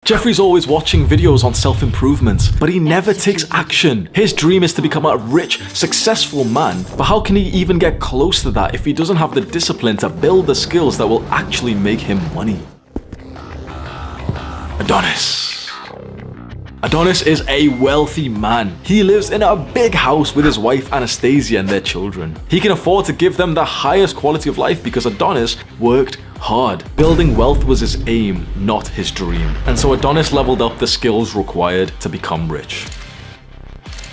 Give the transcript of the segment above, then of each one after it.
Jeffrey's always watching videos on self-improvement, but he never takes action. His dream is to become a rich, successful man, but how can he even get close to that if he doesn't have the discipline to build the skills that will actually make him money? Adonis is a wealthy man. He lives in a big house with his wife Anastasia and their children. He can afford to give them the highest quality of life because Adonis worked hard. Building wealth was his aim, not his dream. And so Adonis leveled up the skills required to become rich.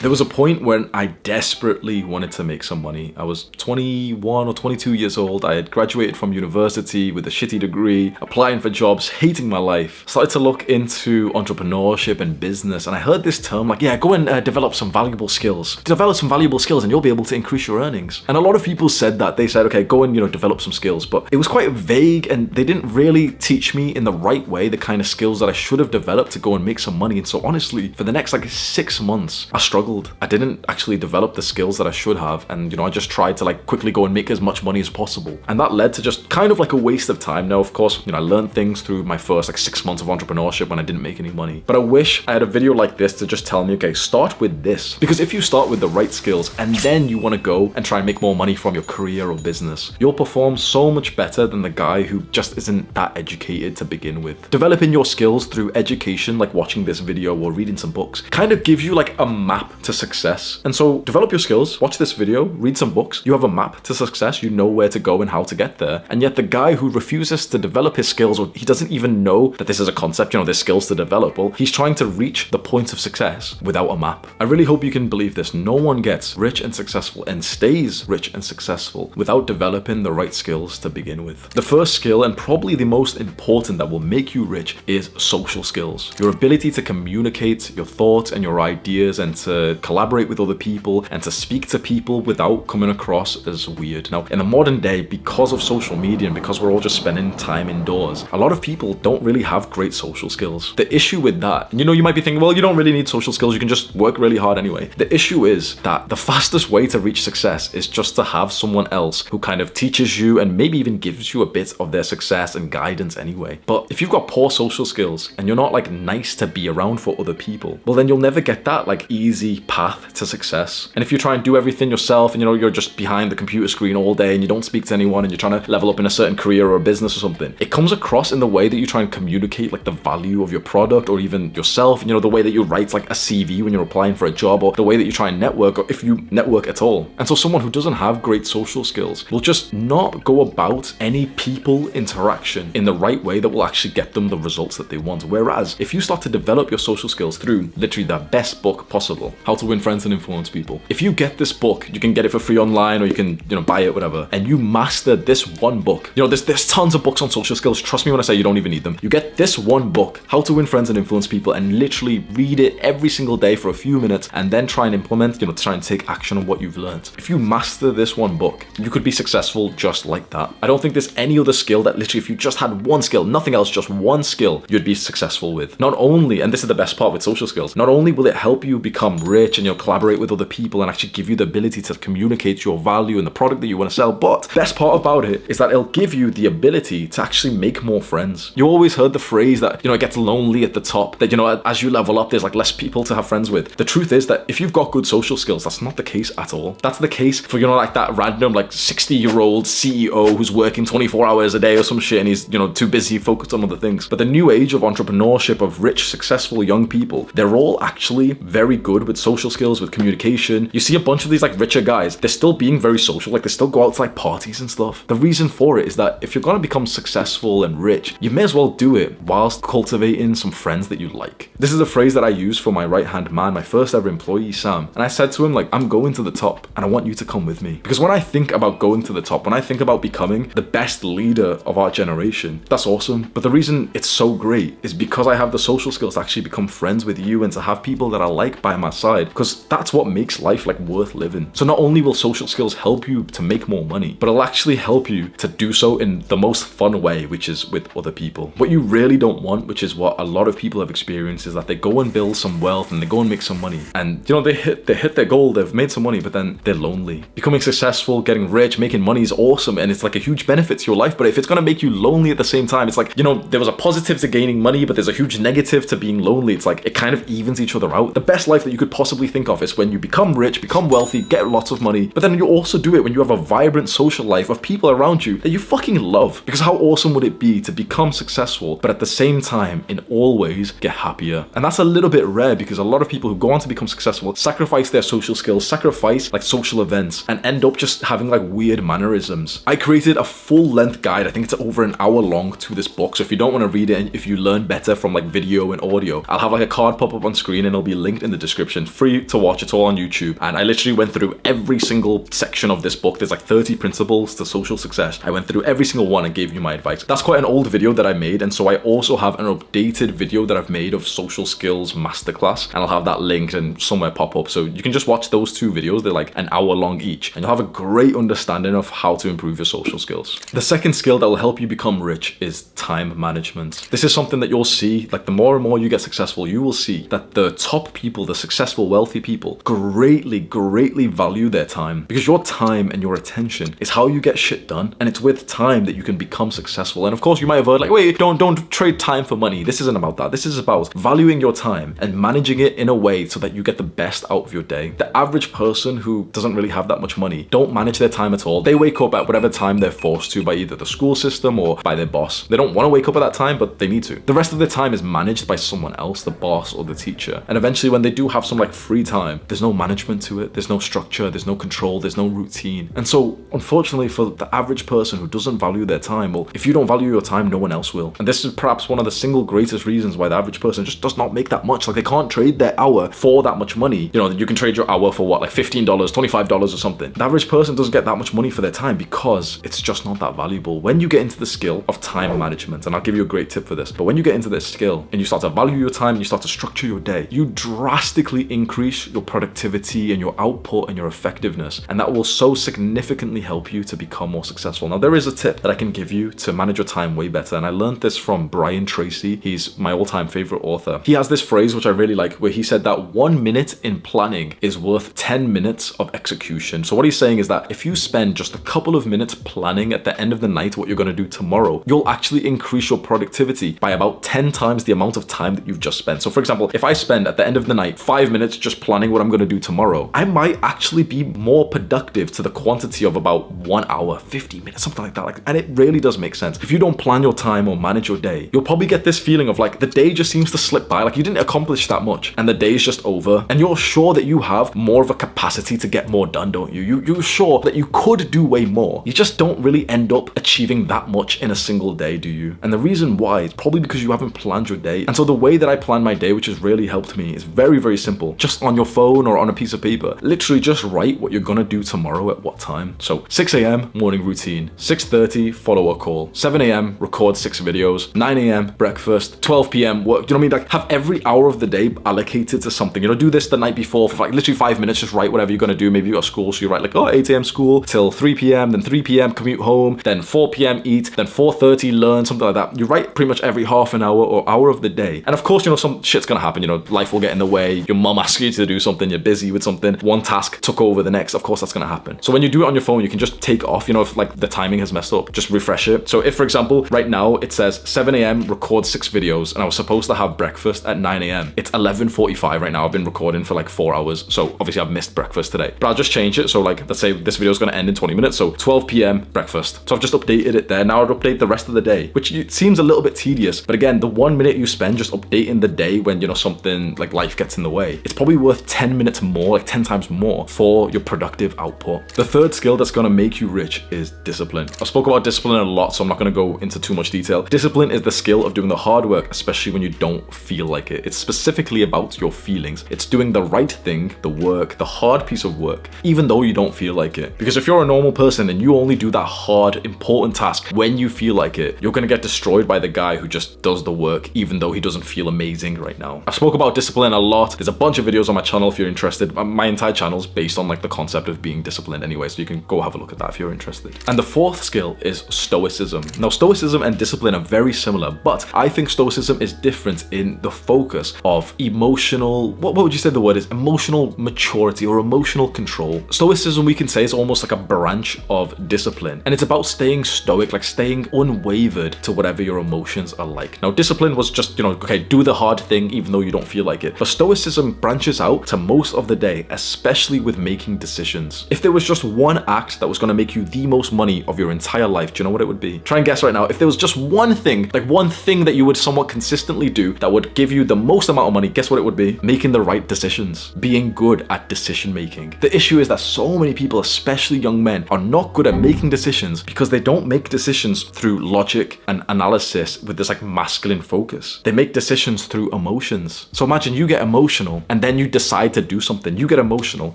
There was a point when I desperately wanted to make some money. I was 21 or 22 years old. I had graduated from university with a shitty degree, applying for jobs, hating my life. Started to look into entrepreneurship and business, and I heard this term like, yeah, go and develop some valuable skills. Develop some valuable skills and you'll be able to increase your earnings. And a lot of people said that. They said, okay, go and, develop some skills. But it was quite vague and they didn't really teach me in the right way the kind of skills that I should have developed to go and make some money. And so honestly, for the next 6 months, I struggled. I didn't actually develop the skills that I should have, and I just tried to quickly go and make as much money as possible, and that led to just kind of a waste of time. Now of course, I learned things through my first 6 months of entrepreneurship when I didn't make any money, but I wish I had a video like this to just tell me, okay, start with this, because if you start with the right skills and then you want to go and try and make more money from your career or business, you'll perform so much better than the guy who just isn't that educated to begin with. Developing your skills through education, like watching this video or reading some books, kind of gives you a map to success. And so develop your skills, watch this video, read some books, you have a map to success, you know where to go and how to get there. And yet the guy who refuses to develop his skills, or he doesn't even know that this is a concept, there's skills to develop, well, he's trying to reach the point of success without a map. I really hope you can believe this. No one gets rich and successful and stays rich and successful without developing the right skills to begin with. The first skill, and probably the most important that will make you rich, is social skills. Your ability to communicate your thoughts and your ideas and to collaborate with other people and to speak to people without coming across as weird. Now, in the modern day, because of social media and because we're all just spending time indoors, a lot of people don't really have great social skills. The issue with that, and you might be thinking, well, you don't really need social skills, you can just work really hard anyway. The issue is that the fastest way to reach success is just to have someone else who kind of teaches you and maybe even gives you a bit of their success and guidance anyway. But if you've got poor social skills and you're not nice to be around for other people, well then you'll never get that easy path to success. And if you try and do everything yourself and you're just behind the computer screen all day and you don't speak to anyone and you're trying to level up in a certain career or a business or something, it comes across in the way that you try and communicate the value of your product or even yourself, the way that you write a CV when you're applying for a job, or the way that you try and network, or if you network at all. And so someone who doesn't have great social skills will just not go about any people interaction in the right way that will actually get them the results that they want. Whereas if you start to develop your social skills through literally the best book possible, How to Win Friends and Influence People. If you get this book, you can get it for free online or you can, buy it, whatever, and you master this one book. There's tons of books on social skills. Trust me when I say you don't even need them. You get this one book, How to Win Friends and Influence People, and literally read it every single day for a few minutes and then try and implement, try and take action on what you've learned. If you master this one book, you could be successful just like that. I don't think there's any other skill that literally, if you just had one skill, nothing else, just one skill, you'd be successful with. Not only, and this is the best part with social skills, not only will it help you become rich and collaborate with other people and actually give you the ability to communicate your value and the product that you want to sell, but best part about it is that it'll give you the ability to actually make more friends. You always heard the phrase that, it gets lonely at the top, that, as you level up, there's less people to have friends with. The truth is that if you've got good social skills, that's not the case at all. That's the case for, that random 60-year-old CEO who's working 24 hours a day or some shit and he's, too busy focused on other things. But the new age of entrepreneurship, of rich, successful young people, they're all actually very good with social skills, with communication. You see a bunch of these richer guys, they're still being very social, they still go out to parties and stuff. The reason for it is that if you're gonna become successful and rich, you may as well do it whilst cultivating some friends that you like. This is a phrase that I use for my right-hand man, my first ever employee, Sam. And I said to him, I'm going to the top and I want you to come with me. Because when I think about going to the top, when I think about becoming the best leader of our generation, that's awesome. But the reason it's so great is because I have the social skills to actually become friends with you and to have people that I like by my side. side, because that's what makes life like worth living. So not only will social skills help you to make more money, but it'll actually help you to do so in the most fun way, which is with other people. What you really don't want, which is what a lot of people have experienced, is that they go and build some wealth and they go and make some money, and you know, they hit their goal, they've made some money, but then they're lonely. Becoming successful, getting rich, making money is awesome, and it's like a huge benefit to your life, but if it's gonna make you lonely at the same time, it's like, you know, there was a positive to gaining money, but there's a huge negative to being lonely. It's like, it kind of evens each other out. The best life that you could possibly think of is when you become rich, become wealthy, get lots of money, but then you also do it when you have a vibrant social life of people around you that you fucking love. Because how awesome would it be to become successful, but at the same time, in all ways, get happier? And that's a little bit rare, because a lot of people who go on to become successful sacrifice their social skills, sacrifice like social events, and end up just having like weird mannerisms. I created a full-length guide, I think it's over an hour long, to this book. So if you don't want to read it, and if you learn better from like video and audio, I'll have like a card pop up on screen and it'll be linked in the description, free to watch. It's all on YouTube. And I literally went through every single section of this book. There's like 30 principles to social success. I went through every single one and gave you my advice. That's quite an old video that I made, and so I also have an updated video that I've made of social skills masterclass, and I'll have that linked and somewhere pop up, so you can just watch those two videos. They're like an hour long each, and you'll have a great understanding of how to improve your social skills. The second skill that will help you become rich is time management. This is something that you'll see, like the more and more you get successful, you will see that the top people, the successful, wealthy people, greatly value their time, because your time and your attention is how you get shit done, and it's with time that you can become successful. And of course, you might have heard like, wait, don't trade time for money. This isn't about that. This is about valuing your time and managing it in a way so that you get the best out of your day. The average person who doesn't really have that much money don't manage their time at all. They wake up at whatever time they're forced to by either the school system or by their boss. They don't want to wake up at that time, but they need to. The rest of their time is managed by someone else, the boss or the teacher. And eventually when they do have some like free time, there's no management to it. There's no structure, there's no control, there's no routine. And so unfortunately for the average person who doesn't value their time, well, if you don't value your time, no one else will. And this is perhaps one of the single greatest reasons why the average person just does not make that much. Like, they can't trade their hour for that much money. You know, you can trade your hour for what, like $15, $25 or something. The average person doesn't get that much money for their time because it's just not that valuable. When you get into the skill of time management, and I'll give you a great tip for this, but when you get into this skill and you start to value your time and you start to structure your day, you drastically increase your productivity and your output and your effectiveness, and that will so significantly help you to become more successful. Now, there is a tip that I can give you to manage your time way better, and I learned this from Brian Tracy. He's my all-time favorite author. He has this phrase which I really like, where he said that 1 minute in planning is worth 10 minutes of execution. So what he's saying is that if you spend just a couple of minutes planning at the end of the night what you're going to do tomorrow, you'll actually increase your productivity by about 10 times the amount of time that you've just spent. So for example, if I spend at the end of the night 5 minutes just planning what I'm going to do tomorrow, I might actually be more productive to the quantity of about 1 hour, 50 minutes, something like that. And it really does make sense. If you don't plan your time or manage your day, you'll probably get this feeling of like the day just seems to slip by, like you didn't accomplish that much and the day's just over, and you're sure that you have more of a capacity to get more done, don't you? You're sure that you could do way more. You just don't really end up achieving that much in a single day, do you? And the reason why is probably because you haven't planned your day. And so the way that I plan my day, which has really helped me, is very, very simple. Just on your phone or on a piece of paper, literally just write what you're gonna do tomorrow at what time. So 6 a.m. morning routine, 6:30 follow a call, 7 a.m. record 6 videos, 9 a.m. breakfast, 12 p.m. work. You know what I mean? Like, have every hour of the day allocated to something. You know, do this the night before for like literally 5 minutes, just write whatever you're gonna do. Maybe you got school, so you write like, oh, 8 a.m. school till 3 p.m., then 3 p.m. commute home, then 4 p.m. eat, then 4:30 learn, something like that. You write pretty much every half an hour or hour of the day. And of course, you know, some shit's gonna happen. You know, life will get in the way. Your mom asks you to do something, you're busy with something, one task took over the next. Of course, that's gonna happen. So when you do it on your phone, you can just take off, you know, if like the timing has messed up, just refresh it. So if, for example, right now it says 7 a.m. record 6 videos, and I was supposed to have breakfast at 9 a.m. It's 11:45 right now. I've been recording for like 4 hours. So obviously I've missed breakfast today, but I'll just change it. So like, let's say this video is gonna end in 20 minutes. So 12 p.m. breakfast. So I've just updated it there. Now I'd update the rest of the day, which seems a little bit tedious. But again, the 1 minute you spend just updating the day when, you know, something like life gets in the way, it's probably worth 10 minutes more, like 10 times more for your productive output. The third skill that's gonna make you rich is discipline. I've spoken about discipline a lot, so I'm not gonna go into too much detail. Discipline is the skill of doing the hard work, especially when you don't feel like it. It's specifically about your feelings. It's doing the right thing, the work, the hard piece of work, even though you don't feel like it. Because if you're a normal person and you only do that hard, important task when you feel like it, you're gonna get destroyed by the guy who just does the work, even though he doesn't feel amazing right now. I've spoke about discipline a lot. There's a bunch of of videos on my channel if you're interested. My entire channel is based on like the concept of being disciplined anyway, so you can go have a look at that if you're interested. And the fourth skill is stoicism. Now, stoicism and discipline are very similar, but I think stoicism is different in the focus of emotional, what would you say the word is? Emotional maturity or emotional control. Stoicism, we can say, is almost like a branch of discipline, and it's about staying stoic, like staying unwavered to whatever your emotions are like. Now, discipline was just, okay, do the hard thing even though you don't feel like it. But stoicism branches out to most of the day, especially with making decisions. If there was just one act that was going to make you the most money of your entire life, do you know what it would be? Try and guess right now. If there was just one thing, like one thing that you would somewhat consistently do that would give you the most amount of money, guess what it would be? Making the right decisions. Being good at decision making. The issue is that so many people, especially young men, are not good at making decisions because they don't make decisions through logic and analysis with this like masculine focus. They make decisions through emotions. So imagine you get emotional and then you decide to do something. You get emotional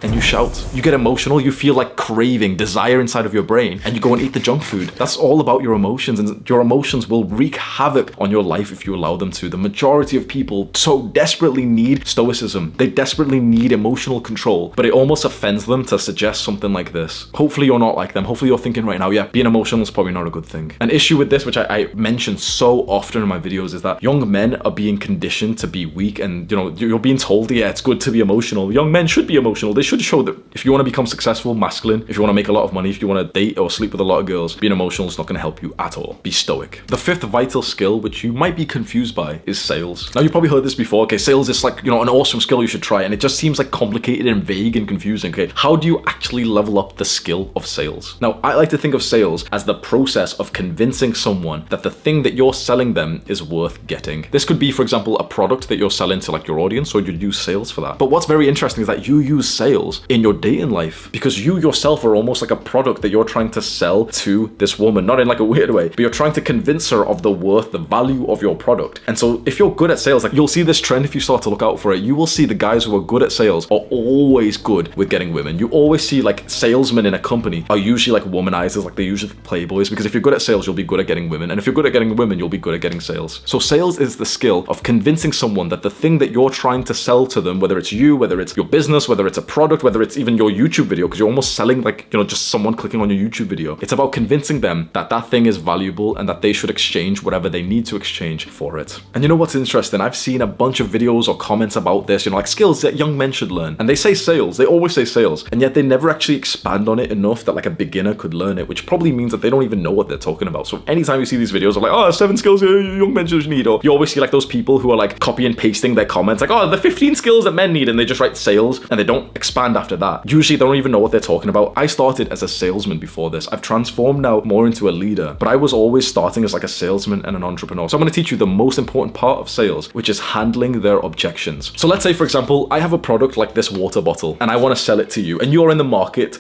and you shout. You get emotional, you feel like craving, desire inside of your brain, and you go and eat the junk food. That's all about your emotions, and your emotions will wreak havoc on your life if you allow them to. The majority of people so desperately need stoicism. They desperately need emotional control, but it almost offends them to suggest something like this. Hopefully you're not like them. Hopefully you're thinking right now, yeah, being emotional is probably not a good thing. An issue with this, which I mention so often in my videos, is that young men are being conditioned to be weak, and you're being told, yeah, it's good to be emotional. Young men should be emotional. They should show that if you want to become successful, masculine, if you want to make a lot of money, if you want to date or sleep with a lot of girls, being emotional is not going to help you at all. Be stoic. The fifth vital skill, which you might be confused by, is sales. Now, you've probably heard this before. Okay, sales is like, an awesome skill you should try, and it just seems like complicated and vague and confusing. Okay, how do you actually level up the skill of sales? Now, I like to think of sales as the process of convincing someone that the thing that you're selling them is worth getting. This could be, for example, a product that you're selling to like your audience, or you'd use sales for that. But what's very interesting is that you use sales in your dating life, because you yourself are almost like a product that you're trying to sell to this woman, not in like a weird way, but you're trying to convince her of the worth, the value of your product. And so if you're good at sales, like you'll see this trend if you start to look out for it. You will see the guys who are good at sales are always good with getting women. You always see like salesmen in a company are usually like womanizers, like they're usually playboys, because if you're good at sales, you'll be good at getting women. And if you're good at getting women, you'll be good at getting sales. So sales is the skill of convincing someone that the thing that you're trying to sell to them, whether it's you, whether it's your business, whether it's a product, whether it's even your YouTube video, because you're almost selling like, just someone clicking on your YouTube video. It's about convincing them that that thing is valuable and that they should exchange whatever they need to exchange for it. And you know what's interesting? I've seen a bunch of videos or comments about this, like skills that young men should learn. And they say sales, they always say sales, and yet they never actually expand on it enough that like a beginner could learn it, which probably means that they don't even know what they're talking about. So anytime you see these videos of like, 7 skills young men should need, or you always see like those people who are like copy and pasting their comments, like, the 15 skills that men need, and they just write sales and they don't expand after that. Usually they don't even know what they're talking about. I started as a salesman before this. I've transformed now more into a leader, but I was always starting as like a salesman and an entrepreneur. So I'm going to teach you the most important part of sales, which is handling their objections. So let's say, for example, I have a product like this water bottle and I want to sell it to you, and you're in the market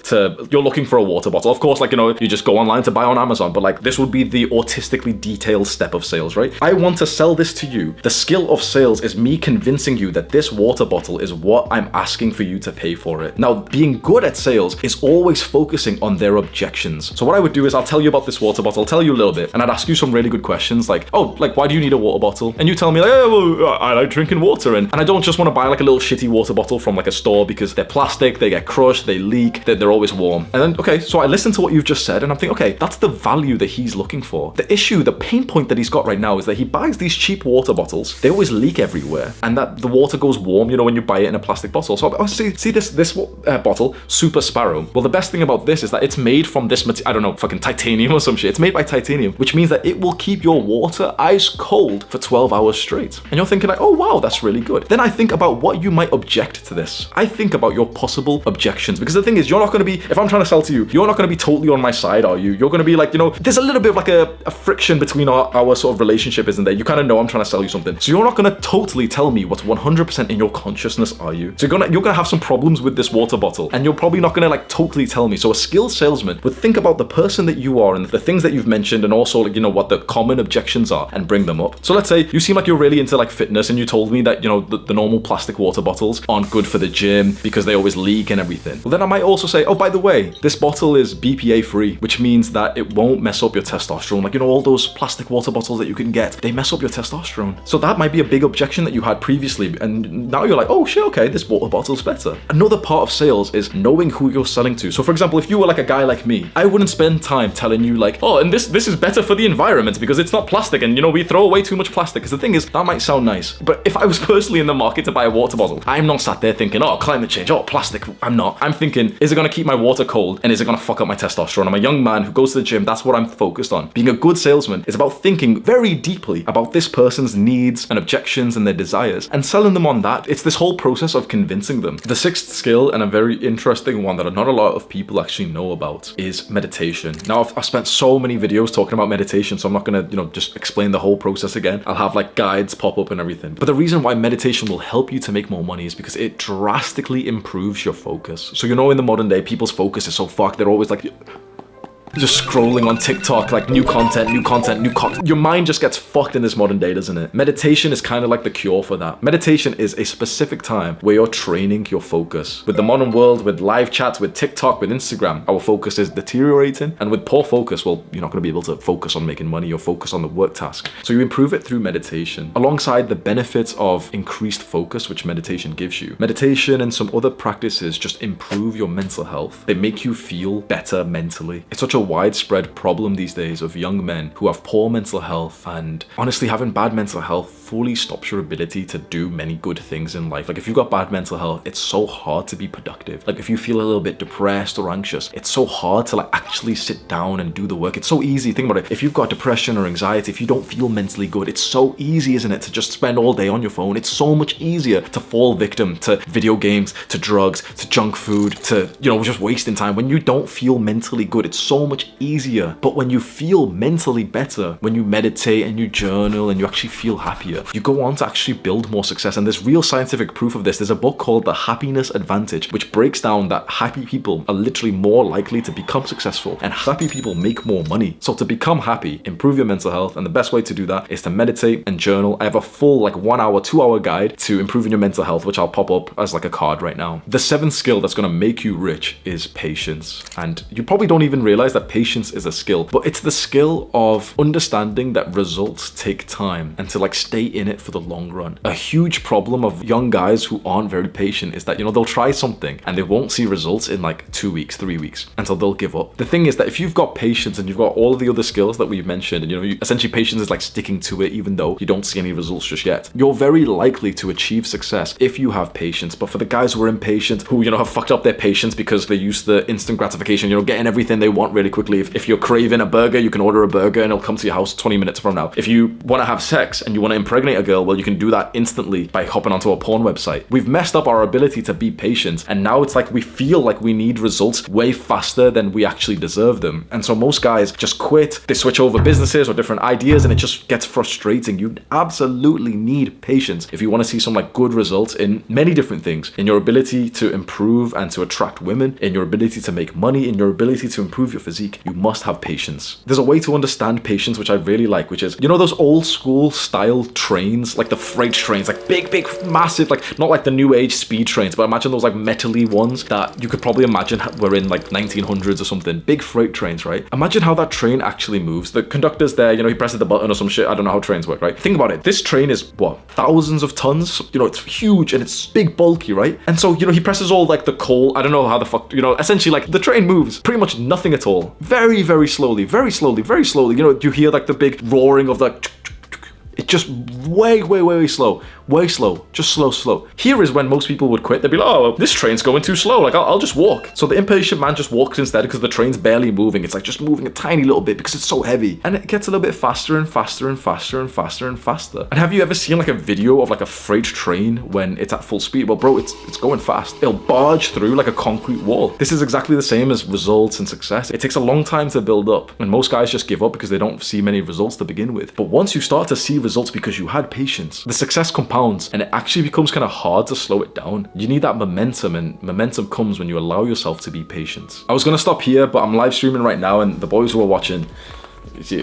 you're looking for a water bottle. Of course, like, you just go online to buy on Amazon, but like this would be the autistically detailed step of sales, right? I want to sell this to you. The skill of sales is me convincing you that this water bottle is what I'm asking for you to pay for it. Now, being good at sales is always focusing on their objections. So what I would do is I'll tell you about this water bottle, I'll tell you a little bit, and I'd ask you some really good questions like, why do you need a water bottle? And you tell me like, I like drinking water, and I don't just want to buy like a little shitty water bottle from like a store because they're plastic, they get crushed, they leak, they're always warm. And then, okay, so I listen to what you've just said and I'm thinking, okay, that's the value that he's looking for. The issue, the pain point that he's got right now is that he buys these cheap water bottles, they always leak everywhere, and that the water goes warm, when you buy it in a plastic bottle. So see this bottle, Super Sparrow. Well, the best thing about this is that it's made from this material, I don't know, fucking titanium or some shit. It's made by titanium, which means that it will keep your water ice cold for 12 hours straight. And you're thinking like, oh wow, that's really good. Then I think about what you might object to this. I think about your possible objections, because the thing is, you're not going to be, if I'm trying to sell to you, you're not going to be totally on my side, are you? You're going to be like, there's a little bit of like a friction between our sort of relationship, isn't there? You kind of know I'm trying to sell you something. So you're not going to totally tell me what's 100% in your consciousness, are you? So you're gonna have some problems with this water bottle, and you're probably not gonna like totally tell me. So a skilled salesman would think about the person that you are and the things that you've mentioned, and also like, what the common objections are, and bring them up. So let's say you seem like you're really into like fitness, and you told me that the normal plastic water bottles aren't good for the gym because they always leak and everything. Well, then I might also say, oh, by the way, this bottle is BPA free, which means that it won't mess up your testosterone. Like, all those plastic water bottles that you can get, they mess up your testosterone. So that might be a big objection that you had previously, and now you're like, oh shit, okay, this water bottle's better. Another part of sales is knowing who you're selling to. So for example, if you were like a guy like me, I wouldn't spend time telling you like, oh, and this is better for the environment because it's not plastic, and you know, we throw away too much plastic. Because the thing is, that might sound nice, but if I was personally in the market to buy a water bottle, I'm not sat there thinking, oh, climate change, oh, plastic. I'm not. I'm thinking, is it gonna keep my water cold, and is it gonna fuck up my testosterone? I'm a young man who goes to the gym. That's what I'm focused on. Being a good salesman is about thinking very deeply about this person's needs and objections and their desires and selling them on that. It's this whole process of convincing them. The sixth skill, and a very interesting one that not a lot of people actually know about, is meditation. Now, I've spent so many videos talking about meditation, so I'm not gonna, just explain the whole process again. I'll have like guides pop up and everything. But the reason why meditation will help you to make more money is because it drastically improves your focus. So in the modern day, people's focus is so fucked. They're always like just scrolling on TikTok, like new content. Your mind just gets fucked in this modern day, doesn't it? Meditation is kind of like the cure for that. Meditation is a specific time where you're training your focus. With the modern world, with live chats, with TikTok, with Instagram, our focus is deteriorating. And with poor focus, well, you're not going to be able to focus on making money or focus on the work task. So you improve it through meditation, alongside the benefits of increased focus, which meditation gives you. Meditation and some other practices just improve your mental health. They make you feel better mentally. It's such a widespread problem these days of young men who have poor mental health, and honestly, having bad mental health fully stops your ability to do many good things in life. Like if you've got bad mental health, it's so hard to be productive. Like if you feel a little bit depressed or anxious, it's so hard to like actually sit down and do the work. It's so easy. Think about it. If you've got depression or anxiety, if you don't feel mentally good, it's so easy, isn't it, to just spend all day on your phone. It's so much easier to fall victim to video games, to drugs, to junk food, to, just wasting time. When you don't feel mentally good, it's so much easier. But when you feel mentally better, when you meditate and you journal and you actually feel happier, you go on to actually build more success. And there's real scientific proof of this. There's a book called The Happiness Advantage, which breaks down that happy people are literally more likely to become successful, and happy people make more money. So to become happy, improve your mental health, and the best way to do that is to meditate and journal. I have a full 1 hour, 2 hour guide to improving your mental health, which I'll pop up as like a card right now. The seventh skill that's going to make you rich is patience. And you probably don't even realize that patience is a skill, but it's the skill of understanding that results take time and to stay in it for the long run. A huge problem of young guys who aren't very patient is that, they'll try something and they won't see results in 2 weeks, 3 weeks, until they'll give up. The thing is that if you've got patience and you've got all of the other skills that we've mentioned, and essentially patience is sticking to it even though you don't see any results just yet, you're very likely to achieve success if you have patience. But for the guys who are impatient, who, have fucked up their patience because they use the instant gratification, getting everything they want really quickly. If you're craving a burger, you can order a burger and it'll come to your house 20 minutes from now. If you want to have sex and you want to impregnate a girl, well, you can do that instantly by hopping onto a porn website. We've messed up our ability to be patient, and now it's we feel like we need results way faster than we actually deserve them. And so most guys just quit, they switch over businesses or different ideas, and it just gets frustrating. You absolutely need patience if you want to see some good results in many different things, in your ability to improve and to attract women, in your ability to make money, in your ability to improve your physique. You must have patience. There's a way to understand patience which I really like, which is, those old school style trains, the freight trains, big, massive, not the new age speed trains, but imagine those metally ones that you could probably imagine were in 1900s or something. Big freight trains, right? Imagine how that train actually moves. The conductor's there, he presses the button or some shit. I don't know how trains work, right? Think about it. This train is what? Thousands of tons? It's huge and it's big, bulky, right? And so, he presses all the coal. I don't know how the fuck, essentially the train moves pretty much nothing at all. Very, very slowly, very slowly, very slowly. You hear the big roaring of it's just way slow, just slow. Here is when most people would quit. They'd be like, oh, this train's going too slow, I'll just walk. So the impatient man just walks instead because the train's barely moving. It's just moving a tiny little bit because it's so heavy, and it gets a little bit faster and faster and faster and faster and faster. And have you ever seen a video of a freight train when it's at full speed? Well, bro, it's going fast. It'll barge through a concrete wall. This is exactly the same as results and success. It takes a long time to build up, and most guys just give up because they don't see many results to begin with. But once you start to see results because you had patience, the success compounds, and it actually becomes kind of hard to slow it down. You need that momentum, and momentum comes when you allow yourself to be patient. I was gonna stop here, but I'm live streaming right now, and the boys who are watching,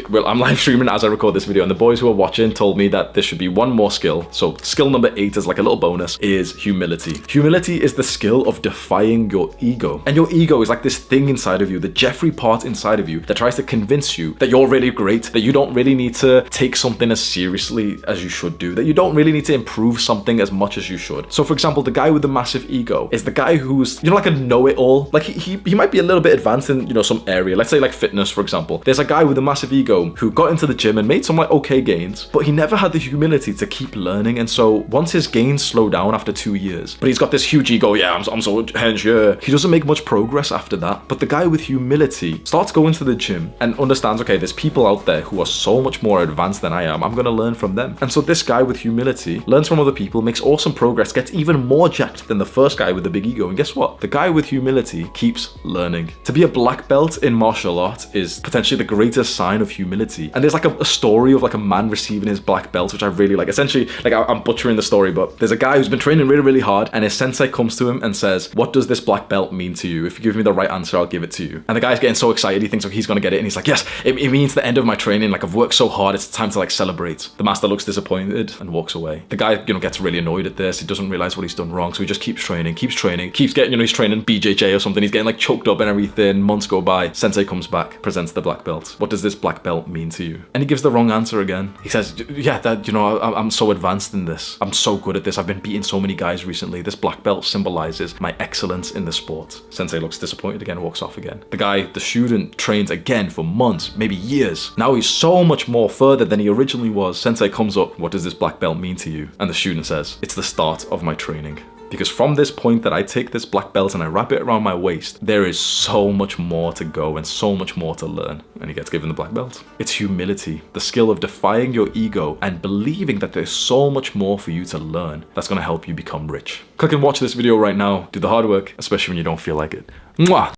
Well, I'm live streaming as I record this video, and the boys who are watching told me that there should be one more skill. So skill number 8 is like a little bonus, is humility. Humility is the skill of defying your ego. And your ego is like this thing inside of you, the Jeffrey part inside of you that tries to convince you that you're really great, that you don't really need to take something as seriously as you should do, that you don't really need to improve something as much as you should. So for example, the guy with the massive ego is the guy who's, like a know-it-all. Like he might be a little bit advanced in, some area. Let's say like fitness, for example. There's a guy with a massive ego who got into the gym and made some like okay gains, but he never had the humility to keep learning. And so once his gains slow down after 2 years, but he's got this huge ego, yeah, I'm so hench, yeah. He doesn't make much progress after that. But the guy with humility starts going to the gym and understands, okay, there's people out there who are so much more advanced than I am. I'm gonna learn from them. And so this guy with humility learns from other people, makes awesome progress, gets even more jacked than the first guy with the big ego. And guess what? The guy with humility keeps learning. To be a black belt in martial arts is potentially the greatest sign of humility. And there's like a story of like a man receiving his black belt, which I really like. Essentially, like I'm butchering the story, but there's a guy who's been training really, really hard, and his sensei comes to him and says, "What does this black belt mean to you? If you give me the right answer, I'll give it to you." And the guy's getting so excited, he thinks like he's gonna get it, and he's like, "Yes, it means the end of my training. Like I've worked so hard, it's time to like celebrate." The master looks disappointed and walks away. The guy, gets really annoyed at this. He doesn't realize what he's done wrong, so he just keeps training, keeps getting, he's training BJJ or something. He's getting like choked up and everything. Months go by. Sensei comes back, presents the black belt. "What does this black belt mean to you?" And he gives the wrong answer again. He says, "Yeah, that I'm so advanced in this. I'm so good at this. I've been beating so many guys recently. This black belt symbolizes my excellence in the sport." Sensei looks disappointed again, walks off again. The student trains again for months, maybe years. Now he's so much more further than he originally was. Sensei comes up, "What does this black belt mean to you?" And the student says, "It's the start of my training. Because from this point that I take this black belt and I wrap it around my waist, there is so much more to go and so much more to learn." And he gets given the black belt. It's humility, the skill of defying your ego and believing that there's so much more for you to learn that's gonna help you become rich. Click and watch this video right now. Do the hard work, especially when you don't feel like it. Mwah!